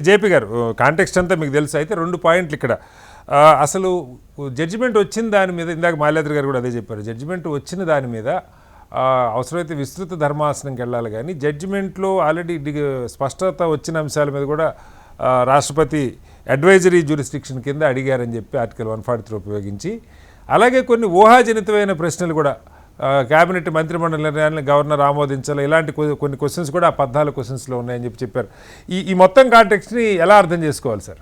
JP గారు, context అంతా మీకు తెలుసు. అయితే 2 పాయింట్లు ఇక్కడ. అసలు జడ్జిమెంట్ వచ్చిన దాని మీద, ఇందాక మాల్యాద్రి గారు కూడా అదే చెప్పారు, జడ్జిమెంట్ వచ్చిన దాని మీద అవసరమైతే విస్తృత ధర్మాసనంకి వెళ్ళాలి, కానీ జడ్జిమెంట్లో ఆల్రెడీ స్పష్టత వచ్చిన అంశాల మీద కూడా రాష్ట్రపతి అడ్వైజరీ జ్యూరిస్డిక్షన్ కింద అడిగారని చెప్పి ఆర్టికల్ 143 ఉపయోగించి, అలాగే కొన్ని ఊహాజనితమైన ప్రశ్నలు కూడా క్యాబినెట్ మంత్రిమండలి నిర్ణయాలను గవర్నర్ ఆమోదించాలి, ఇలాంటి కొన్ని క్వశ్చన్స్ కూడా ఆ 14 క్వశ్చన్స్లో ఉన్నాయని చెప్పారు. ఈ మొత్తం కాంటెక్స్ట్ని ఎలా అర్థం చేసుకోవాలి సార్?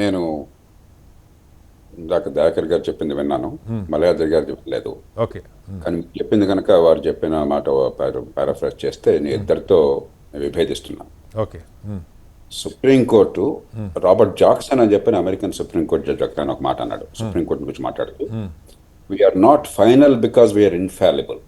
నేను ఇందాక దయాకర్ గారు చెప్పింది విన్నాను, మలయాద్రి గారు చెప్పలేదు. ఓకే, కానీ చెప్పింది కనుక వారు చెప్పిన మాట పారాఫ్రైజ్ చేస్తే నేను ఇద్దరితో విభేదిస్తున్నా. ఓకే. సుప్రీంకోర్టు రాబర్ట్ జాక్సన్ అని చెప్పిన అమెరికన్ సుప్రీంకోర్టు జడ్జి ఒక మాట అన్నాడు సుప్రీంకోర్టు గురించి మాట్లాడుతూ, we're not final because we're infallible,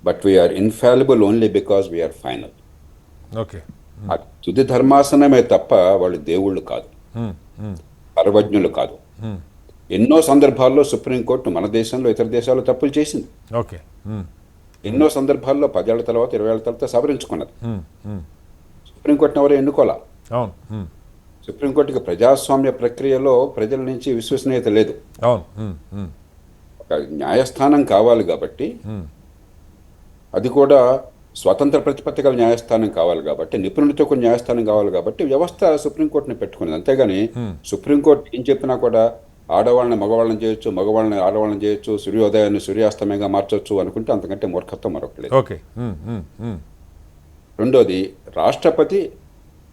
but we're infallible only because we're final. Okay. తుది ధర్మాసనమే తప్ప వాళ్ళు దేవుళ్ళు కాదు, సర్వజ్ఞులు కాదు. ఎన్నో సందర్భాల్లో సుప్రీంకోర్టు మన దేశంలో ఇతర దేశాల్లో తప్పులు చేసింది. ఓకే. ఎన్నో సందర్భాల్లో 10 ఏళ్ల తర్వాత 20 ఏళ్ల తర్వాత సవరించుకున్నది. సుప్రీంకోర్టును ఎవరు ఎన్నుకోవాలా? సుప్రీంకోర్టుకి ప్రజాస్వామ్య ప్రక్రియలో ప్రజల నుంచి విశ్వసనీయత లేదు. ఒక న్యాయస్థానం కావాలి కాబట్టి, అది కూడా స్వతంత్ర ప్రతిపత్తి గల న్యాయస్థానం కావాలి కాబట్టి, నిపుణులతో కొన్ని న్యాయస్థానం కావాలి కాబట్టి వ్యవస్థ సుప్రీంకోర్టుని పెట్టుకున్నది. అంతేగాని సుప్రీంకోర్టు ఏం చెప్పినా కూడా ఆడవాళ్ళని మగవాళ్ళని చేయొచ్చు, మగవాళ్ళని ఆడవాళ్ళని చేయొచ్చు, సూర్యోదయాన్ని సూర్యాస్తమయంగా మార్చొచ్చు అనుకుంటే అంతకంటే మూర్ఖత్వం మరొకలేదు. ఓకే. రెండోది, రాష్ట్రపతి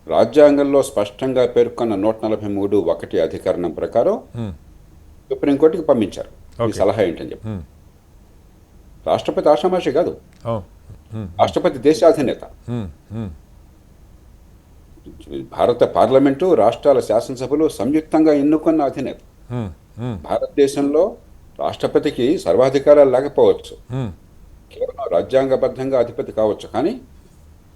రాజ్యాంగంలో స్పష్టంగా పేర్కొన్న 143(1) అధికరణం ప్రకారం సుప్రీంకోర్టుకి పంపించారు ఈ సలహా ఏంటని చెప్పి. రాష్ట్రపతి ఆషామాషి కాదు, రాష్ట్రపతి దేశాధినేత. భారత పార్లమెంటు, రాష్ట్రాల శాసనసభలు సంయుక్తంగా ఎన్నుకున్న అధినేత. భారతదేశంలో రాష్ట్రపతికి సర్వాధికారాలు లేకపోవచ్చు, కేవలం రాజ్యాంగబద్ధంగా అధిపతి కావచ్చు, కానీ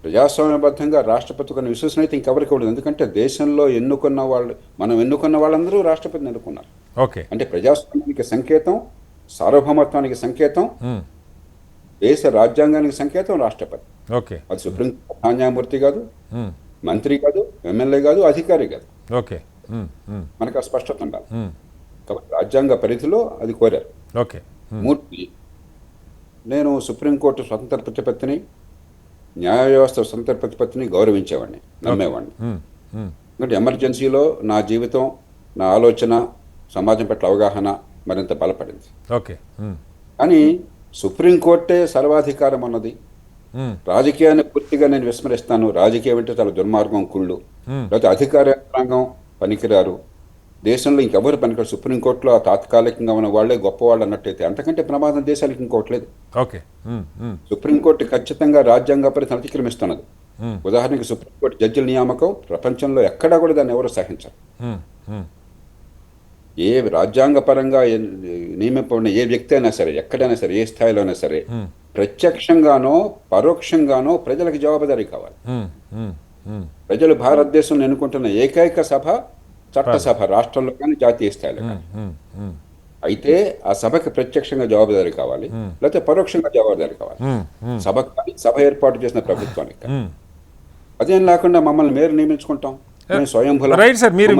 ప్రజాస్వామ్యబద్ధంగా రాష్ట్రపతి కొన్ని విశ్వసనీయత ఇంకెవరికి ఉండదు. ఎందుకంటే దేశంలో ఎన్నుకున్న వాళ్ళు, మనం ఎన్నుకున్న వాళ్ళందరూ రాష్ట్రపతిని ఎన్నుకున్నారు. అంటే ప్రజాస్వామ్యానికి సంకేతం, సార్వభౌమత్వానికి సంకేతం, దేశ రాజ్యాంగానికి సంకేతం రాష్ట్రపతి. అది సుప్రీంకోర్టు న్యాయమూర్తి కాదు, మంత్రి కాదు, ఎమ్మెల్యే కాదు, అధికారి కాదు. మనకు ఆ స్పష్టత ఉండాలి. కాబట్టి రాజ్యాంగ పరిధిలో అది కోరారు. మూర్తి, నేను సుప్రీంకోర్టు స్వతంత్ర ప్రతిపత్తిని, న్యాయ వ్యవస్థ స్వతంత్ర ప్రతిపత్తిని గౌరవించేవాడిని, నమ్మేవాడిని. ఎందుకంటే ఎమర్జెన్సీలో నా జీవితం, నా ఆలోచన, సమాజం పట్ల అవగాహన మరింత బలపడింది. కానీ సుప్రీంకోర్టే సర్వాధికారం అన్నది, రాజకీయాన్ని పూర్తిగా నేను విస్మరిస్తాను, రాజకీయం అంటే చాలా దుర్మార్గం, కుళ్ళు, లేకపోతే అధికార యంత్రాంగం పనికిరారు, దేశంలో ఇంకెవరు పనికిరారు, సుప్రీంకోర్టులో తాత్కాలికంగా ఉన్న వాళ్లే గొప్పవాళ్ళు అన్నట్టయితే అంతకంటే ప్రమాదం దేశాలకు ఇంకోట్లేదు. సుప్రీంకోర్టు ఖచ్చితంగా రాజ్యాంగ పరిధిని అతిక్రమిస్తున్నది. ఉదాహరణకి సుప్రీంకోర్టు జడ్జిల నియామకం ప్రపంచంలో ఎక్కడా కూడా దాన్ని ఎవరు సహించరు. ఏ రాజ్యాంగ పరంగా నియమింపబడిన ఏ వ్యక్తి అయినా సరే, ఎక్కడైనా సరే, ఏ స్థాయిలో అయినా సరే, ప్రత్యక్షంగానో పరోక్షంగానో ప్రజలకు జవాబుదారీ కావాలి. ప్రజలు భారతదేశంలో ఎన్నుకుంటున్న ఏకైక సభ చట్టసభ, రాష్ట్రంలో కానీ జాతీయ స్థాయిలో కానీ. అయితే ఆ సభకి ప్రత్యక్షంగా జవాబుదారీ కావాలి, లేకపోతే పరోక్షంగా జవాబుదారీ కావాలి. సభ కానీ, సభ ఏర్పాటు చేసిన ప్రభుత్వానికి. అదేం లేకుండా మమ్మల్ని మేయర్ నియమించుకుంటాం, రైట్ సార్. మీరు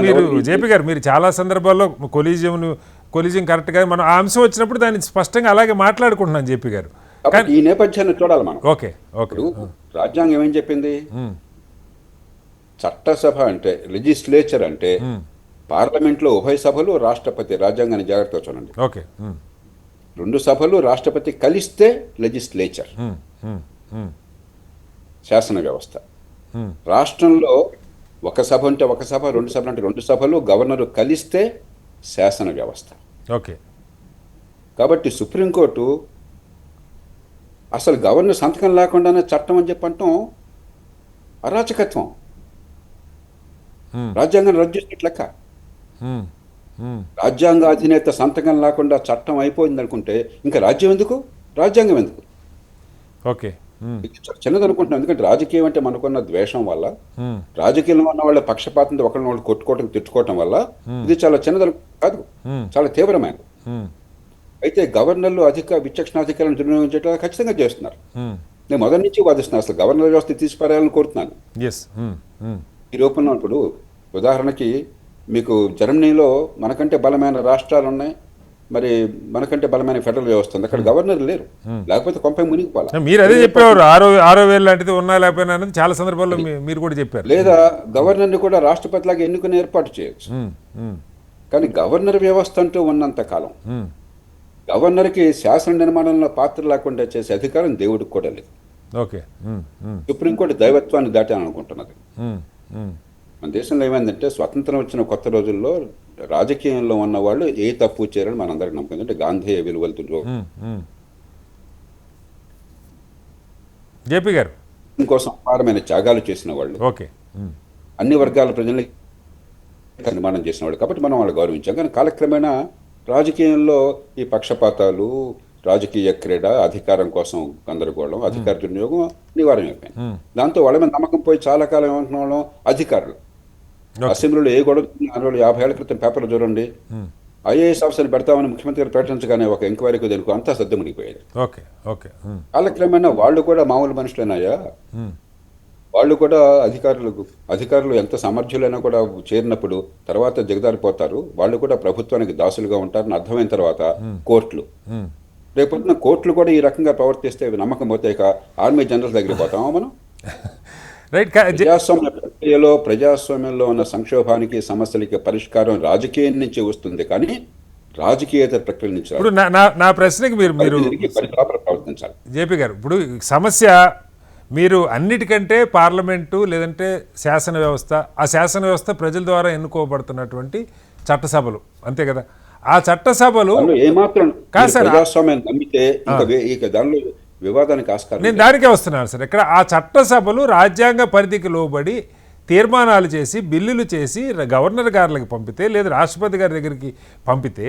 జేపీ గారు, మీరు చాలా సందర్భాల్లో కొలీజియం కరెక్ట్ గా మనం ఆ అంశం వచ్చినప్పుడు దాన్ని స్పష్టంగా అలాగే మాట్లాడుకుంటున్నాం జేపీ గారు. ఈ నేపథ్యాన్ని చూడాలి మనం. ఓకే. రాజ్యాంగం ఏమేం చెప్పింది? చట్టసభ అంటే, లెజిస్లేచర్ అంటే పార్లమెంట్లో ఉభయ సభలు, రాష్ట్రపతి. రాజ్యాంగాన్ని జాగ్రత్తగా చూడండి. 2 సభలు, రాష్ట్రపతి కలిస్తే లెజిస్లేచర్, శాసన వ్యవస్థ. రాష్ట్రంలో ఒక సభ అంటే ఒక సభ, 2 సభలు అంటే 2 సభలు, గవర్నరు కలిస్తే శాసన వ్యవస్థ. కాబట్టి సుప్రీంకోర్టు అసలు గవర్నర్ సంతకం లేకుండానే చట్టం అని చెప్పంటాం అరాచకత్వం, రాజ్యాంగాన్ని రద్దు చేసినట్లు లెక్క. రాజ్యాంగ అధినేత సంతకం లేకుండా చట్టం అయిపోయింది అనుకుంటే ఇంకా రాజ్యం ఎందుకు, రాజ్యాంగం ఎందుకు? చిన్నది అనుకుంటున్నాం. ఎందుకంటే రాజకీయం అంటే మనకున్న ద్వేషం వల్ల, రాజకీయంలో ఉన్న వాళ్ళ పక్షపాతంతో ఒకరిని వాళ్ళు కొట్టుకోవటం, తిట్టుకోవటం వల్ల ఇది చాలా చిన్నది కాదు, చాలా తీవ్రమైనది. అయితే గవర్నర్లు విచక్షణాధికారాన్ని దుర్వినియోగం చేయడం ఖచ్చితంగా చేస్తున్నారు. నేను మొదటి నుంచి వాదిస్తున్నాను, అసలు గవర్నర్ వ్యవస్థ తీసిపారేయాలని కోరుతున్నాను. ఎస్. ఈ రూపంలో ఇప్పుడు ఉదాహరణకి మీకు జర్మనీలో మనకంటే బలమైన రాష్ట్రాలు ఉన్నాయి, మరి మనకంటే బలమైన ఫెడరల్ వ్యవస్థ ఉంది, అక్కడ గవర్నర్ లేరు, లేకపోతే కొంపై మునిగిపోవాలి. మీరు అదే చెప్పేవారు, 6,000 లాంటిది ఉన్నా లేకపోయినా అనేది చాలా సందర్భాల్లో మీరు కూడా చెప్పారు. లేదా గవర్నర్ని కూడా రాష్ట్రపతిలాగా ఎన్నుకుని ఏర్పాటు చేయొచ్చు. కానీ గవర్నర్ వ్యవస్థ అంటూ ఉన్నంత కాలం గవర్నర్కి శాసన నిర్మాణంలో పాత్ర లేకుండా చేసే అధికారం దేవుడికి కూడా లేదు. ఓకే. సుప్రీంకోర్టు దైవత్వాన్ని దాటాను అనుకుంటున్నది. మన దేశంలో ఏమైందంటే స్వతంత్రం వచ్చిన కొత్త రోజుల్లో రాజకీయంలో ఉన్న వాళ్ళు ఏ తప్పు చేయరని మనందరికీ నమ్మకం. అంటే గాంధీ విలువలతో జేపీ గారు కోసం అపారమైన త్యాగాలు చేసిన వాళ్ళు, ఓకే, అన్ని వర్గాల ప్రజల్ని నిర్మాణం చేసిన వాళ్ళు, కాబట్టి మనం వాళ్ళు గౌరవించాం. కానీ కాలక్రమేణా రాజకీయంలో ఈ పక్షపాతాలు, రాజకీయ క్రీడ, అధికారం కోసం గందరగోళం, అధికార దుర్వినియోగం నివారణ అయిపోయింది. దాంతో వాళ్ళ మీద నమ్మకం పోయి చాలా కాలం ఏమంటున్న వాళ్ళం అధికారులు. అసెంబ్లీలో ఏ గొడవ 50 ఏళ్ల క్రితం పేపర్లు చూడండి, ఐఏఎస్ ఆఫీసర్ని పెడతామని ముఖ్యమంత్రి గారు ప్రకటించగానే ఒక ఎంక్వైరీకి దేనికి అంతా సర్దు మునిగిపోయేది. కాలక్రమేణా వాళ్ళు కూడా మామూలు మనుషులైనాయా? వాళ్ళు కూడా అధికారులు ఎంత సమర్థులైనా కూడా చేరినప్పుడు తర్వాత దిగదారిపోతారు. వాళ్ళు కూడా ప్రభుత్వానికి దాసులుగా ఉంటారని అర్థమైన తర్వాత కోర్టులు, రేపొద్దున కోర్టులు కూడా ఈ రకంగా ప్రవర్తిస్తే నమ్మకం పోతే ఇక ఆర్మీ జనరల్ దగ్గరికి పోతామా మనం? ప్రజాస్వామ్య ప్రక్రియలో, ప్రజాస్వామ్యంలో ఉన్న సంక్షోభానికి, సమస్యలకి పరిష్కారం రాజకీయం నుంచి వస్తుంది, కానీ రాజకీయేతర ప్రక్రియ నుంచి. ఇప్పుడు నా ప్రశ్నకి మీరు ప్రవర్తించాలి. జేపీ గారు, ఇప్పుడు సమస్య మీరు అన్నిటికంటే పార్లమెంటు లేదంటే శాసన వ్యవస్థ, ఆ శాసన వ్యవస్థ ప్రజల ద్వారా ఎన్నుకోబడుతున్నటువంటి చట్టసభలు, అంతే కదా? ఆ చట్టసభలు ఏమాత్రం ప్రజాస్వామ్యాన్ని నమ్మితే ఇక దానిలో వివాదానికి ఆస్కారం. నేను దానికే వస్తున్నాను సార్. ఇక్కడ ఆ చట్టసభలు రాజ్యాంగ పరిధికి లోబడి తీర్మానాలు చేసి, బిల్లులు చేసి గవర్నర్ గారికి పంపితే, లేదా రాష్ట్రపతి గారి దగ్గరికి పంపితే,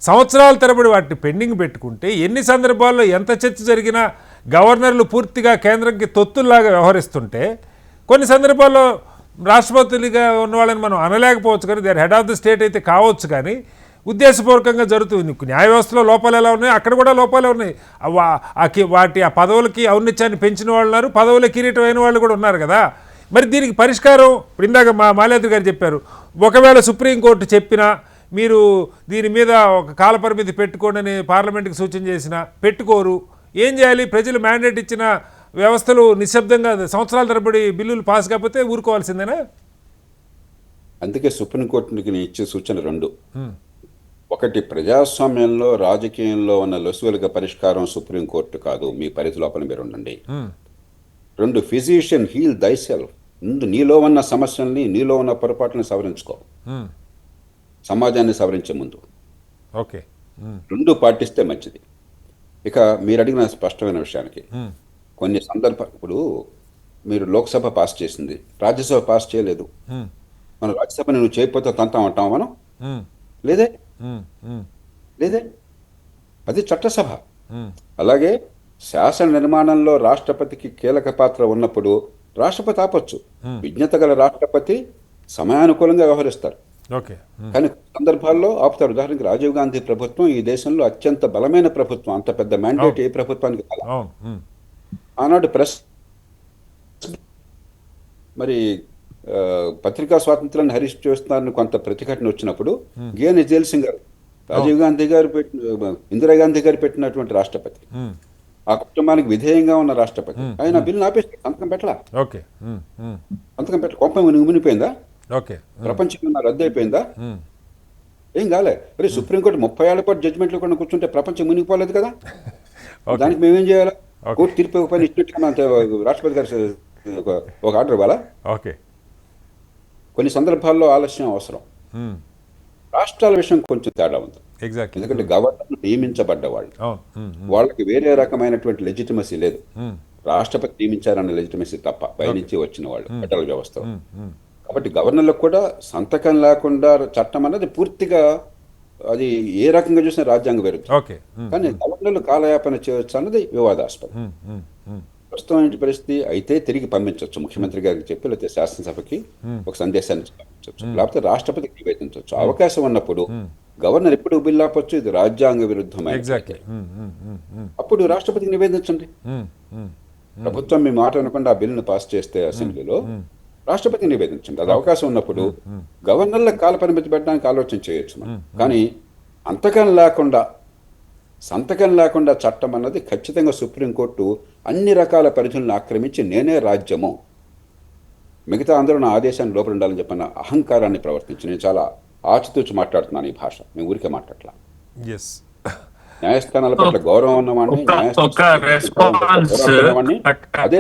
సంవత్సరాల తరబడి వాటిని పెండింగ్ పెట్టుకుంటే, ఎన్ని సందర్భాల్లో ఎంత చర్చ జరిగినా గవర్నర్లు పూర్తిగా కేంద్రంకి తొత్తుల్లాగా వ్యవహరిస్తుంటే, కొన్ని సందర్భాల్లో రాష్ట్రపతులుగా ఉన్న వాళ్ళని మనం అనలేకపోవచ్చు, కానీ their head of the state అయితే కావచ్చు, కానీ ఉద్దేశపూర్వకంగా జరుగుతుంది. న్యాయ వ్యవస్థలో లోపాలు ఎలా ఉన్నాయి, అక్కడ కూడా లోపాలే ఉన్నాయి. ఆ పదవులకి ఔన్నత్యాన్ని పెంచిన వాళ్ళు ఉన్నారు, పదవుల కిరీటం అయిన వాళ్ళు కూడా ఉన్నారు కదా. మరి దీనికి పరిష్కారం ఇప్పుడు ఇందాక మాల్యాద్రి గారు చెప్పారు, ఒకవేళ సుప్రీంకోర్టు చెప్పినా మీరు దీని మీద ఒక కాలపరిమితి పెట్టుకోండి అని పార్లమెంట్కి సూచన చేసినా పెట్టుకోరు, ఏం చేయాలి? ప్రజలు మ్యాండేట్ ఇచ్చిన వ్యవస్థలు నిశ్శబ్దంగా సంవత్సరాల తరబడి బిల్లులు పాస్ కాకపోతే ఊరుకోవాల్సిందేనా? అందుకే సుప్రీంకోర్టుకి ఇచ్చే సూచన రెండు. ఒకటి, ప్రజాస్వామ్యంలో, రాజకీయంలో ఉన్న లొసుగులుగా పరిష్కారం సుప్రీంకోర్టు కాదు, మీ పరిధి లోపల మీరు ఉండండి. రెండు, ఫిజిషియన్ హీల్ దై సెల్ఫ్. ముందు నీలో ఉన్న సమస్యల్ని, నీలో ఉన్న పొరపాట్లను సవరించుకో, సమాజాన్ని సవరించే ముందు. ఓకే, రెండు పాటిస్తే మంచిది. ఇక మీరు అడిగిన స్పష్టమైన విషయానికి, కొన్ని సందర్భాలు, ఇప్పుడు మీరు లోక్సభ పాస్ చేసింది, రాజ్యసభ పాస్ చేయలేదు. మనం రాజ్యసభని నువ్వు చేయకపోతే తంతాం అంటాం మనం? లేదే. అది చట్టసభ. అలాగే శాసన నిర్మాణంలో రాష్ట్రపతికి కీలక పాత్ర ఉన్నప్పుడు రాష్ట్రపతి ఆపొచ్చు. విజ్ఞత గల రాష్ట్రపతి సమయానుకూలంగా వ్యవహరిస్తారు, కానీ సందర్భాల్లో ఆపుతారు. ఉదాహరణకి రాజీవ్ గాంధీ ప్రభుత్వం ఈ దేశంలో అత్యంత బలమైన ప్రభుత్వం, అంత పెద్ద మ్యాండేట్ ఏ ప్రభుత్వానికి కాదు. ఆనాడు ప్రెస్ మరి పత్రికా స్వాతంత్రాన్ని హరీష్ చేస్తున్నారని కొంత ప్రతిఘటన వచ్చినప్పుడు గియాని జైల్ సింగ్ గారు, రాజీవ్ గాంధీ గారు ఇందిరాగాంధీ గారు పెట్టినటువంటి రాష్ట్రపతి, ఆ కుటుంబానికి విధేయంగా ఉన్న రాష్ట్రపతి, ఆయన బిల్లు ఆపేసి సంతకం పెట్టలా. సంతకం పెట్ట కొంప మునిగిపోయిందా? ప్రపంచం రద్దు అయిపోయిందా? ఏం కాలే. మరి సుప్రీంకోర్టు 30 ఏళ్ల పాటు జడ్జిమెంట్లు కూడా కూర్చుంటే ప్రపంచం మునిగిపోలేదు కదా. దానికి మేమేం చేయాలా? కోర్టు తీర్పు పైన ఇచ్చినట్టు రాష్ట్రపతి గారు ఒక ఆర్డర్ ఇవ్వాలా? కొన్ని సందర్భాల్లో ఆలస్యం అవసరం. రాష్ట్రాల విషయం కొంచెం తేడా ఉంది. ఎందుకంటే గవర్నర్ నియమించబడ్డ వాళ్ళు, వాళ్ళకి వేరే రకమైనటువంటి లెజిటిమసీ లేదు. రాష్ట్రపతి నియమించారన్న లెజిటిమసీ తప్ప పైనుంచి వచ్చిన వాళ్ళు ఫెడరల్ వ్యవస్థ. కాబట్టి గవర్నర్లకు కూడా సంతకం లేకుండా చట్టం అన్నది పూర్తిగా అది ఏ రకంగా చూసినా రాజ్యాంగ విరుద్ధం. కానీ గవర్నర్లు కాలయాపన చేయవచ్చు అన్నది వివాదాస్పదం. ప్రస్తుతం ఏంటి పరిస్థితి? అయితే తిరిగి పంపించవచ్చు, ముఖ్యమంత్రి గారికి చెప్పి, లేకపోతే శాసనసభకి ఒక సందేశాన్ని పంపించవచ్చు, లేకపోతే రాష్ట్రపతికి నివేదించవచ్చు. అవకాశం ఉన్నప్పుడు గవర్నర్ ఎప్పుడు బిల్లు ఆపొచ్చు, ఇది రాజ్యాంగ విరుద్ధమైన, అప్పుడు రాష్ట్రపతికి నివేదించండి. ప్రభుత్వం మీ మాట అనకుండా ఆ బిల్లును పాస్ చేస్తే అసెంబ్లీలో రాష్ట్రపతి నివేదించండి. అది అవకాశం ఉన్నప్పుడు గవర్నర్ల కాల పరిమితి పెట్టడానికి ఆలోచన చేయొచ్చు మనం. కానీ సంతకం లేకుండా చట్టం అన్నది ఖచ్చితంగా సుప్రీంకోర్టు అన్ని రకాల పరిధులను ఆక్రమించి నేనే రాజ్యము, మిగతా అందరూ నా ఆదేశాన్ని లోపల ఉండాలని చెప్పిన అహంకారాన్ని ప్రవర్తించి, నేను చాలా ఆచితూచి మాట్లాడుతున్నాను ఈ భాష, నేను ఊరికే మాట్లాడలా. ఎస్, న్యాయస్థానాల పట్ల గౌరవం ఉన్నవాడిని, అదే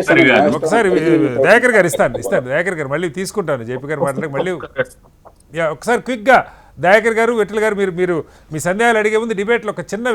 ఒకసారి దయాకర్ గారు ఇస్తాను దయాకర్ గారు మళ్ళీ తీసుకుంటాను, జేపీ గారు మాట్లాడి మళ్ళీ ఒకసారి క్విక్గా దయాకర్ గారు, విఠల్ గారు, మీరు మీ సందేహాలు అడిగే ముందు డిబేట్లో ఒక చిన్న